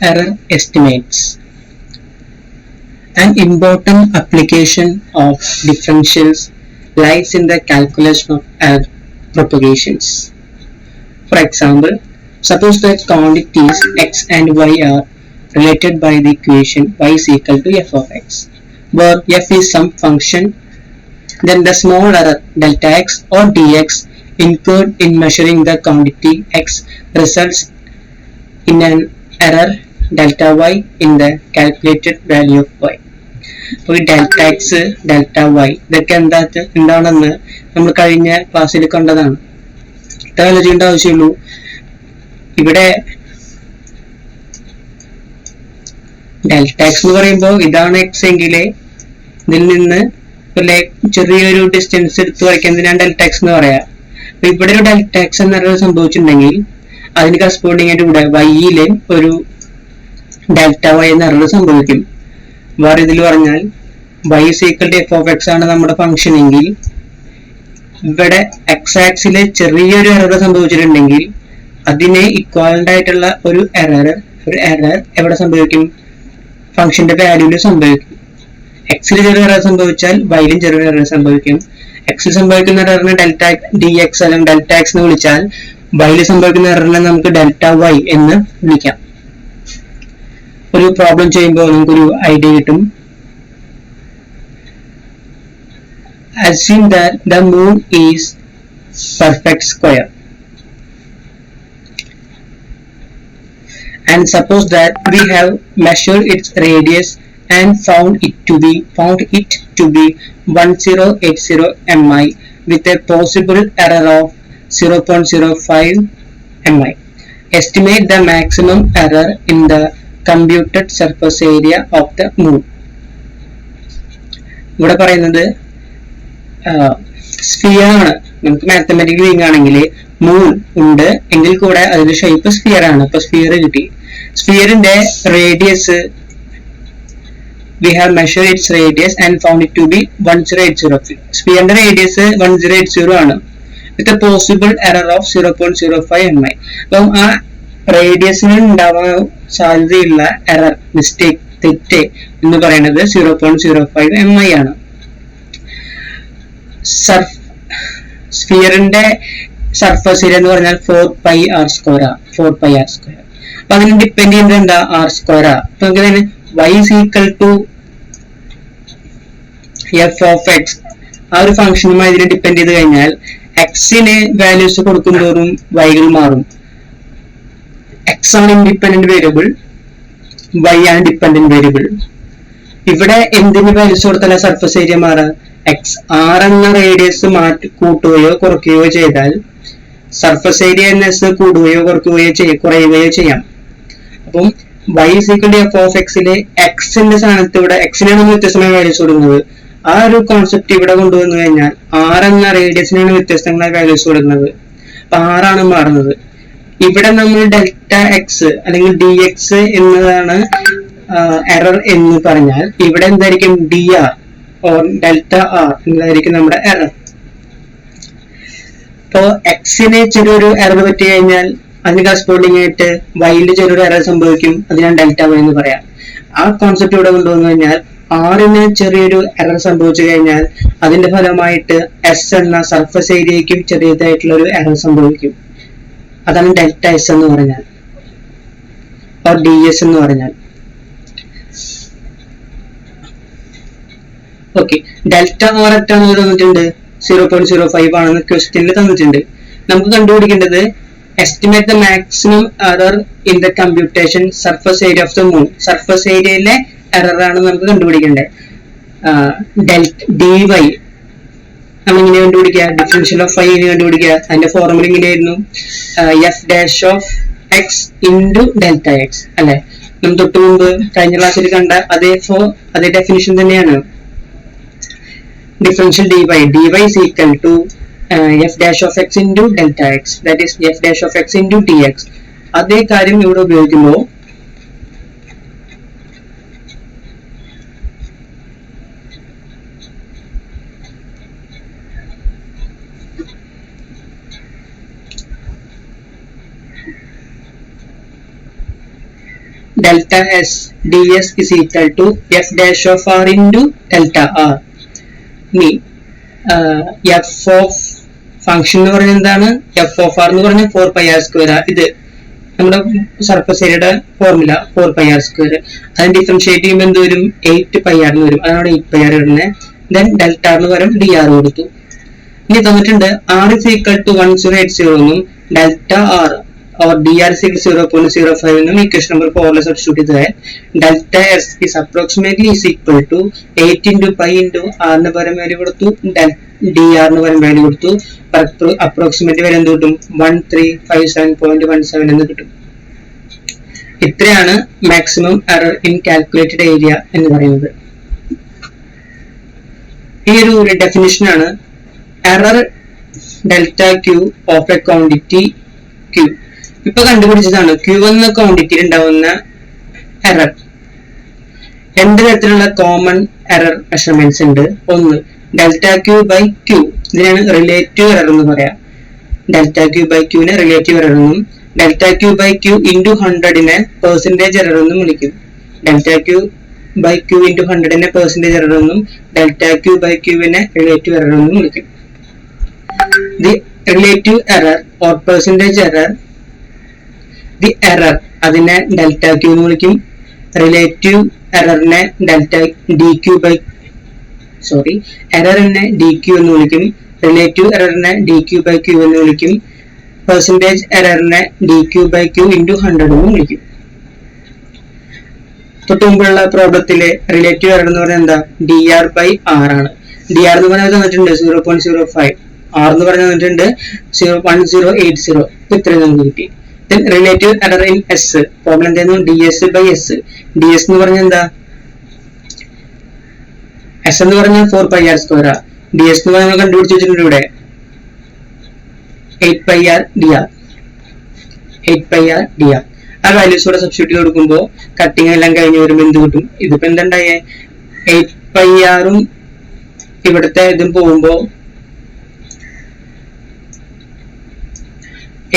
error estimates. An important application of differentials lies in the calculation of error propagations. For example, suppose that quantities x and y are related by the equation y is equal to f of x, where f is some function, then the small error delta x or dx incurred in measuring the quantity x results in an error delta y in the calculated value of y. അപ്പോൾ ഈ delta X delta Y ഇതൊക്കെ എന്താണെന്ന് നമ്മൾ കഴിഞ്ഞ ക്ലാസ്സിൽ കണ്ടതാണ്. ഇത്ര ആലോചിക്കേണ്ട ആവശ്യമുള്ളൂ. ഇവിടെ ഡെൽറ്റ എക്സ് എന്ന് പറയുമ്പോൾ ഇതാണ് എക്സ് എങ്കിൽ ഇതിൽ നിന്ന് ചെറിയൊരു ഡിസ്റ്റൻസ് എടുത്ത് വരയ്ക്കുന്നതിനാണ് ഡെൽറ്റ എക്സ് എന്ന് പറയാം. അപ്പൊ ഇവിടെ ഒരു ഡെൽറ്റ എക്സ് എന്നൊരു സംഭവിച്ചിട്ടുണ്ടെങ്കിൽ അതിന് കറസ്പോണ്ടിങ് ആയിട്ട് ഇവിടെ വൈയില് ഒരു ഡെൽറ്റ വൈ എന്ന എറർ സംഭവിക്കും. വേറെ ഇതിൽ പറഞ്ഞാൽ y is equal to f of x ആണ് നമ്മുടെ ഫംഗ്ഷൻ എങ്കിൽ ഇവിടെ എക്സ് ആക്സില് ചെറിയൊരു എറർ സംഭവിച്ചിട്ടുണ്ടെങ്കിൽ അതിനെ ഇക്വാലന്റ് ആയിട്ടുള്ള ഒരു എറർ എവിടെ സംഭവിക്കും? ഫംഗ്ഷന്റെ വാല്യൂല് സംഭവിക്കും. എക്സിൽ ചെറിയ എറർ സംഭവിച്ചാൽ വൈയിലും ചെറിയ എറർ സംഭവിക്കും. എക്സിൽ സംഭവിക്കുന്ന എററിനെ ഡെൽറ്റ ഡി എക്സ് അല്ലെങ്കിൽ ഡെൽറ്റ എക്സ് എന്ന് വിളിച്ചാൽ വൈയിൽ സംഭവിക്കുന്ന എററിനെ നമുക്ക് ഡെൽറ്റ വൈ എന്ന് വിളിക്കാം. ഒരു പ്രോബ്ലം ചെയ്യുമ്പോൾ നമുക്കൊരു ഐഡിയ കിട്ടും. Assume that the moon is perfect square and suppose that we have measured its radius and found it to be 1080 mi with a possible error of 0.05 mi. Estimate the maximum error in the computed surface area of the moon. ഇവിടെ പറയുന്നത് sphere ആണ്. നമുക്ക് mathematical ആണെങ്കിൽ moon ഉണ്ട് എങ്കിൽ കൂടെ അതിന്റെ shape sphere ആണ്. അപ്പൊ സ്ഫിയർ കിട്ടി. സ്ഫിയറിന്റെ radius we have measured its radius and found it to be 1080. സ്ഫിയറിന്റെ radius 1080 ആണ് with a possible error of 0.05 mi. അപ്പം ആ റേഡിയസിന് ഉണ്ടാവാൻ സാധ്യതയുള്ള എറർ മിസ്റ്റേക്ക് തെറ്റ് എന്ന് പറയുന്നത് 0.05 mi ആണ്. സ്ഫിയറിന്റെ സർഫസ് ഏരിയ എന്ന് പറഞ്ഞാൽ 4πr². അപ്പൊ അതിന് ഡിപ്പെൻഡ് ചെയ്യുന്നത് എന്താ? r². അപ്പൊ നമുക്ക് y is equal to f of x ആ ഒരു ഫംഗ്ഷനുമായി ഇതിനെ ഡിപ്പെൻഡ് ചെയ്ത് കഴിഞ്ഞാൽ എക്സിന് വാല്യൂസ് കൊടുക്കുന്തോറും വൈകൾ മാറും. എക്സ് ആണ് ഇൻഡിപെൻഡന്റ് വേരിയബിൾ, y ആണ് ഡിപെൻഡന്റ് വേരിയബിൾ. ഇവിടെ എന്തിന് വാല്യൂസ് കൊടുത്താൽ സർഫസ് ഏരിയ മാറാം? എക്സ് ആർ എന്ന റേഡിയസ് കൂട്ടുകയോ കുറയ്ക്കുകയോ ചെയ്താൽ സർഫസ് ഏരിയ എന്ന എസ് കൂടുകയോ കുറയുകയോ ചെയ്യാം. അപ്പം y is equal to f of x ലെ എക്സിന്റെ സ്ഥാനത്ത് ഇവിടെ എക്സിനാണ് വ്യത്യസ്തമായ വാല്യൂസ് കൊടുക്കുന്നത്. ആ ഒരു കോൺസെപ്റ്റ് ഇവിടെ കൊണ്ടുവന്നു കഴിഞ്ഞാൽ ആർ എന്ന റേഡിയസിനാണ് വ്യത്യസ്തമായ വാല്യൂസ് കൊടുക്കുന്നത്. അപ്പൊ ആറാണ് മാറുന്നത്. ഇവിടെ നമ്മൾ ഡെൽറ്റ എക്സ് അല്ലെങ്കിൽ ഡി എക്സ് എന്നതാണ് എറർ എന്ന് പറഞ്ഞാൽ ഇവിടെ എന്തായിരിക്കും? D R or delta R എന്നതായിരിക്കും നമ്മുടെ എറർ. ഇപ്പോ എക്സിന് ചെറിയൊരു എറർ പറ്റി കഴിഞ്ഞാൽ അതിന് കറസ്പോണ്ടിങ് ആയിട്ട് വൈയിൽ ചെറിയൊരു എറർ സംഭവിക്കും. അതിനാണ് ഡെൽറ്റ വൈ എന്ന് പറയാം. ആ കോൺസെപ്റ്റ് ഇവിടെ കൊണ്ടുവന്നു കഴിഞ്ഞാൽ ആറിന് ചെറിയൊരു എറർ സംഭവിച്ചു കഴിഞ്ഞാൽ അതിന്റെ ഫലമായിട്ട് എസ് എന്ന സർഫസ് ഏരിയയ്ക്കും ചെറിയതായിട്ടുള്ള ഒരു എറർ സംഭവിക്കും. അതാണ് ഡെൽറ്റ എസ് എന്ന് പറഞ്ഞാൽ ഓർ ഡി എസ് എന്ന് പറഞ്ഞാൽ. ഓക്കെ, ഡെൽറ്റ ആർ എത്രയാണെന്ന് തന്നിട്ടുണ്ട്? 0.05 ആണെന്ന് ക്വസ്റ്റ്യനിൽ തന്നിട്ടുണ്ട്. നമുക്ക് കണ്ടുപിടിക്കേണ്ടത് estimate the maximum error in the computation surface area of the moon. Surface ഏരിയയിലെ എറർ ആണ് നമുക്ക് കണ്ടുപിടിക്കേണ്ടത്. ഡി വൈ നമ്മളിങ്ങനെ കണ്ടുപിടിക്കുക. ഡിഫറൻഷ്യൽ ഓഫ് വൈ കണ്ടുപിടിക്കുക. അതിന്റെ ഫോർമുല ഇങ്ങനെയായിരുന്നു, F dash of X into delta X അല്ലെ? നമ്മൾ തൊട്ട് മുമ്പ് കഴിഞ്ഞ ക്ലാസ്സിൽ കണ്ട അതേ ഡെഫിനിഷൻ തന്നെയാണ്. Differential dy is equal to f dash of x into delta x, that is f dash of x into dx. അതേ കാര്യം ഇവിടെ ഉപയോഗിക്കുമ്പോൾ delta s ds is equal to f dash of r into delta r. ഇനി f of function എന്ന് പറഞ്ഞാൽ എന്താണ്? f of r എന്ന് പറഞ്ഞാൽ 4 pi r square. ഇത് നമ്മുടെ സർഫസ് ഏരിയയുടെ ഫോർമുല 4 pi r square. അതിന് ഡിഫറൻഷിയേറ്റ് ചെയ്യുമ്പോൾ എന്ത് വരും? 8 pi r എന്ന് വരും. അതാണ് 8 pi r ഇടുന്നത്. ദെൻ ഡെൽറ്റ ആറിന് പകരം dr കൊടുത്തു. ഇനി തന്നിട്ടുണ്ട് r is equal to 1080 എന്നും delta R or dr is equal to 0.05 എന്നും ഇക്വേഷൻ നമ്പർ 4 സബ്സ്റ്റിറ്റ്യൂട്ട് ചെയ്താൽ delta S is approximately is equal to 8 into pi into r ന് പകരം വാല്യൂ കൊടുത്തു, dr ന് പകരം വാല്യൂ കൊടുത്തു. അപ്രോക്സിമേറ്റ് വാല്യൂ എന്ത് കിട്ടും? 1357.17 എന്ന് കിട്ടും. ഇത്രയാണ് maximum error in calculated area എന്ന് പറയുന്നത്. ഈ ഒരു ഡെഫിനിഷൻ ആണ് error delta Q of a quantity Q. ഇപ്പൊ കണ്ടുപിടിച്ചതാണ് ക്യൂ എന്ന ക്വാണ്ടിറ്റിയിൽ ഉണ്ടാവുന്ന എറർ. രണ്ട് തരത്തിലുള്ള കോമൺ എറർ മെഷർമെന്റ്സ് ഉണ്ട്. ഒന്ന് ഡെൽറ്റ ക്യൂ ബൈ ക്യൂ, ഇതിനാണ് റിലേറ്റീവ് എറർ എന്ന് പറയാം. ഡെൽറ്റ ക്യൂ ബൈ ക്യൂവിനെ റിലേറ്റീവ് എറർ എന്നും delta Q by Q into 100നെ പെർസെന്റേജ് എറർ എന്നും വിളിക്കും. Delta Q by Q into 100നെ പെർസെന്റേജ് എറർ എന്നും ഡെൽറ്റ ക്യൂ ബൈ ക്യൂവിനെ റിലേറ്റീവ് എറർ എന്നും വിളിക്കും. The relative error or percentage error, the error അതിനെ ഡെൽറ്റ ക്യൂ എന്ന് വിളിക്കും. റിലേറ്റീവ് എററിനെ എററിനെ ഡി ക്യൂ എന്ന് വിളിക്കും. റിലേറ്റീവ് എററിനെ ഡി ക്യൂ ബൈ ക്യൂ എന്ന് വിളിക്കും. പെർസെന്റേജ് എററിനെ D Q by Q into 100 എന്ന് വിളിക്കും. തൊട്ട് മുമ്പുള്ള പ്രോബ്ലത്തിലെ റിലേറ്റീവ് എറർ എന്ന് പറഞ്ഞാൽ എന്താ? ഡി ആർ ബൈ ആർ ആണ്. ഡി ആർ എന്ന് പറഞ്ഞാൽ തന്നിട്ടുണ്ട് 0.05, ആർ എന്ന് പറഞ്ഞാൽ തന്നിട്ടുണ്ട് 1080. ഇത്രയും നമുക്ക് കിട്ടി. Relative error in S problem എന്തായിരുന്നു? ds by S. ds എന്ന് പറഞ്ഞാൽ എന്താ? എസ് എന്ന് പറഞ്ഞാൽ 4 pi r square. ds എന്ന് പറഞ്ഞാൽ കണ്ടുപിടിച്ച് വെച്ചിട്ടുണ്ട് ഇവിടെ 8 pi r dr. 8 pi r dr. ആ വാല്യൂസ് കൂടെ സബ്സ്റ്റിറ്റ്യൂട്ട് ചെയ്ത് കൊടുക്കുമ്പോൾ കട്ടിങ് എല്ലാം കഴിഞ്ഞ് വരുമ്പോൾ എന്ത് കിട്ടും? ഇതിപ്പോ എന്തുണ്ടായേ? 8 pi r ഉം ഇവിടുത്തെ ഇതും പോകുമ്പോ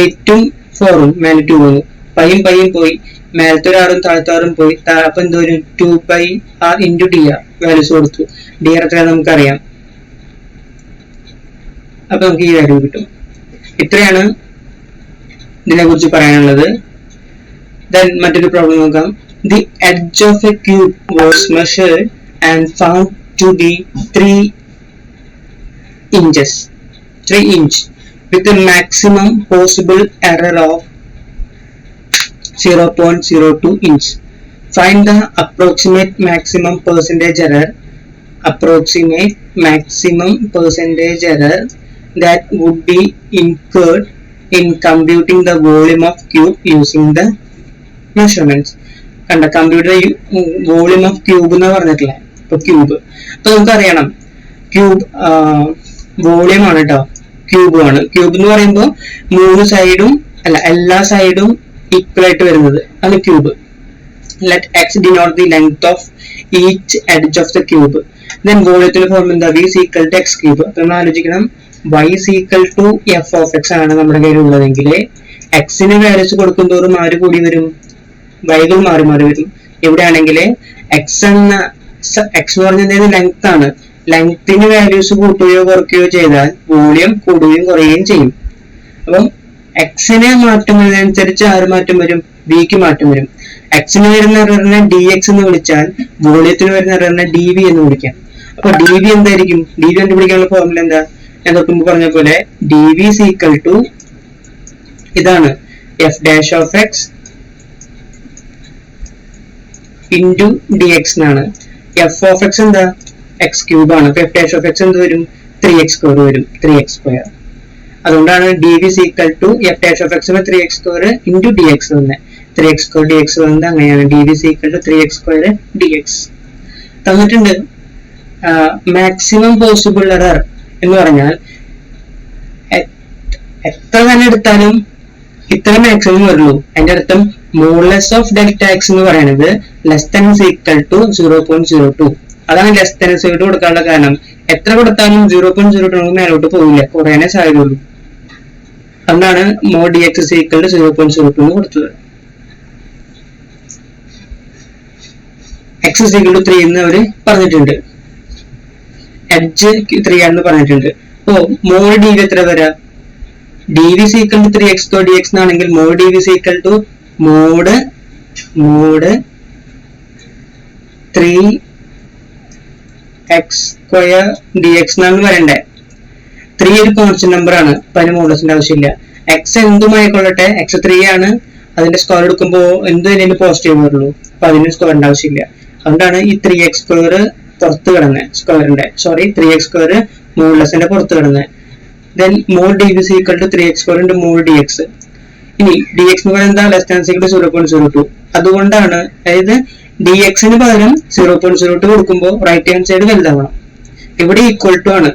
8 ഉം 4 ഉം മേലെ 2 പോകുന്നു. പയ്യും പോയി, മേലത്തെ ഒരു ആറും താഴത്തെ ആറും പോയി. അപ്പൊ എന്തോ ഒരു 2 pi r into dr values കൊടുത്തു. dr എത്ര നമുക്കറിയാം. അപ്പൊ നമുക്ക് ഈ വാല്യൂ കിട്ടും. ഇത്രയാണ് ഇതിനെ കുറിച്ച് പറയാനുള്ളത്. Then മറ്റൊരു പ്രോബ്ലം നോക്കാം. The edge of a cube was measured and found to be 3 inches with a maximum possible error of 0.02 inch. Find the approximate maximum percentage error that would be incurred in computing the volume of cube using the measurements. കണ്ട computer volume of cube എന്ന് പറഞ്ഞിട്ടില്ല. ഇപ്പൊ cube അപ്പൊ നമുക്കറിയണം cube volume ആണ് കേട്ടോ. Cube ആണ്. Cube എന്ന് പറയുമ്പോൾ 3 സൈഡും എല്ലാ സൈഡും ഈക്വൽ ആയിട്ട് വരുന്നത് ആണ് cube. Let x denote the length of each edge of the cube. Then വോളിയത്തിന്റെ ഫോർമുല എന്താ? v is equal to x cube. അപ്പൊ നമ്മൾ ആലോചിക്കണം y is equal to f of x ആണ് നമ്മുടെ കയ്യിൽ ഉള്ളതെങ്കിൽ എക്സിന് വാല്യൂസ് കൊടുക്കുന്തോറും ആര് കൂടി വരും? വൈകൾ മാറി വരും. എവിടെയാണെങ്കിൽ എക്സ് എന്ന് പറഞ്ഞത് ലെങ്ത് ആണ്. ലെങ്ത്തിന് വാല്യൂസ് കൂട്ടുകയോ കുറയ്ക്കുകയോ ചെയ്താൽ വോളിയം കൂടുകയും കുറയുകയും ചെയ്യും. അപ്പം എക്സിന് മാറ്റം വരുന്നതനുസരിച്ച് ആര് മാറ്റം വരും? വിക്ക് മാറ്റം വരും. എക്സിന് വരുന്ന എററിനെ ഡി എക്സ് എന്ന് വിളിച്ചാൽ വോളിയത്തിന് വരുന്ന എററിനെ ഡി വി എന്ന് വിളിക്കാം. അപ്പൊ ഡി വി എന്തായിരിക്കും? ഡി വി കണ്ടുപിടിക്കാനുള്ള ഫോർമുല എന്താ? ഞാൻ തൊട്ട് മുമ്പ് പറഞ്ഞ പോലെ D V is equal to ഇതാണ് f dash of x into dx എന്നാണ്. f of x എന്താ? x ക്യൂബ് ആണ്. അപ്പൊ f dash of x എന്ത് വരും? 3x square വരും. 3x square. അതുകൊണ്ടാണ് dv is equal to f dash of x 3x square into dx തന്നെ. 3x square dx വന്നത് അങ്ങനെയാണ്. dv is equal to 3x square dx. തന്നിട്ടുണ്ട് മാക്സിമം പോസിബിൾ എറർ എന്ന് പറഞ്ഞാൽ എത്ര തന്നെ എടുത്താലും ഇത്ര മാക്സിമം വരുള്ളൂ. അതിന്റെ അർത്ഥം മോഡുലസ് ഓഫ് ഡെൽറ്റ എക്സ് എന്ന് പറയുന്നത് less than is equal to 0.02. അതാണ് ലെസ് ദാൻ സൈഡ് കൊടുക്കാനുള്ള കാരണം. എത്ര കൊടുത്താലും 0.02 മേലോട്ട് പോകില്ല, കുറയാനേ സാധ്യതയുള്ളൂ. അതുകൊണ്ടാണ് mod D X equal to 0.02 എന്ന് കൊടുത്തത്. എക്സ് ഇസ് ഈക്വൽ ടു 3 എന്ന് അവര് പറഞ്ഞിട്ടുണ്ട്. എഡ്ജ് 3 ആണെന്ന് പറഞ്ഞിട്ടുണ്ട്. അപ്പോ മോഡ് ഡി വി എത്ര വരാം? D V is equal to 3x square D X എന്നാണെങ്കിൽ mod D V is equal to mod 3x square D X എന്നാണ് പറയണ്ടേ. 3 ഒരു കോൺസ്റ്റന്റ് നമ്പർ ആണ്, അപ്പൊ അതിന് മോഡുലസിന്റെ ആവശ്യമില്ല. എക്സ് എന്തുമായിക്കൊള്ളട്ടെ, എക്സ് 3 ആണ്, അതിന്റെ സ്ക്വയർ എടുക്കുമ്പോൾ എന്തും അതിന് പോസിറ്റീവ് വരുള്ളൂ, അപ്പൊ അതിന് സ്ക്വയറിന്റെ ആവശ്യമില്ല. അതുകൊണ്ടാണ് ഈ 3x സ്ക്വയർ പുറത്ത് കിടന്നത്, സ്ക്വയറിന്റെ 3x സ്ക്വയർ മോഡുലസിന്റെ പുറത്ത് കിടന്നത്. Then mod D V is equal to 3x square into mod D X. ഇനി ഡി എക്സ് എന്ന് പറയുന്നത് എന്താ? Less than equal to 0.02. അതുകൊണ്ടാണ്, അതായത് ഡി എക്സിന് പകരം 0.02 കൊടുക്കുമ്പോൾ റൈറ്റ് ഹാൻഡ് സൈഡ് വലുതാവണം. ഇവിടെ ഈക്വൽ ടു ആണ്,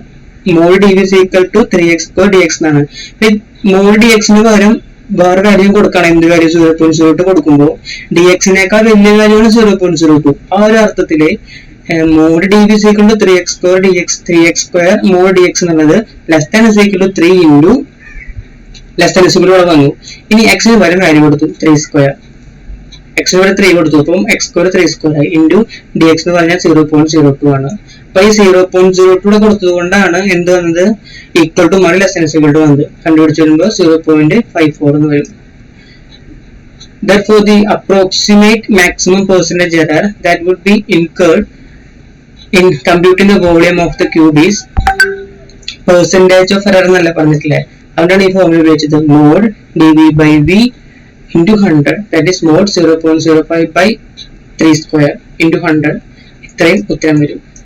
mod D V is equal to 3x square D X എന്നാണ്. മോഡ് ഡി എക്സിന് പകരം വേറെ കാര്യം കൊടുക്കണം. എന്ത് കാര്യം? 0.02 കൊടുക്കുമ്പോൾ ഡി എക്സിനേക്കാൾ വലിയ കാര്യമാണ് 0.02. ആ ഒരു അർത്ഥത്തില് mod D V is equal to 3x square D X, 3x square mod D X എന്നുള്ളത് less than is equal to 3 into less than is equal to വന്നു. ഇനി എക്സിന് പകരം വാല്യൂ കൊടുത്തു 3 സ്ക്വയർ, എക്സിന് പകരം 3 കൊടുത്തു, അപ്പം എക്സ് സ്ക്വയർ 3 സ്ക്വയർ ആയി ഇൻടു ഡി എക്സ് എന്ന് പറഞ്ഞാൽ 0.02 ആണ്. അപ്പൊ ഈ 0.02 കൊടുത്തത് കൊണ്ടാണ് എന്ത് വന്നത്? ഈക്വൽ ടു മാറി less than is equal to വന്നത്. കണ്ടുപിടിച്ച് വരുമ്പോൾ 0.54 എന്ന് വരും. Therefore, the approximate maximum percentage error that would be incurred in computing the volume of the cube is percentage of error എന്നല്ല പറഞ്ഞിട്ടില്ലേ, അതുകൊണ്ടാണ് ഈ ഫോർമുല ഉപയോഗിച്ചത്. Mod D V by V into 100, that is mod 0.05 by 3 square into 100. ഇത്രയും ഉത്തരം വരും.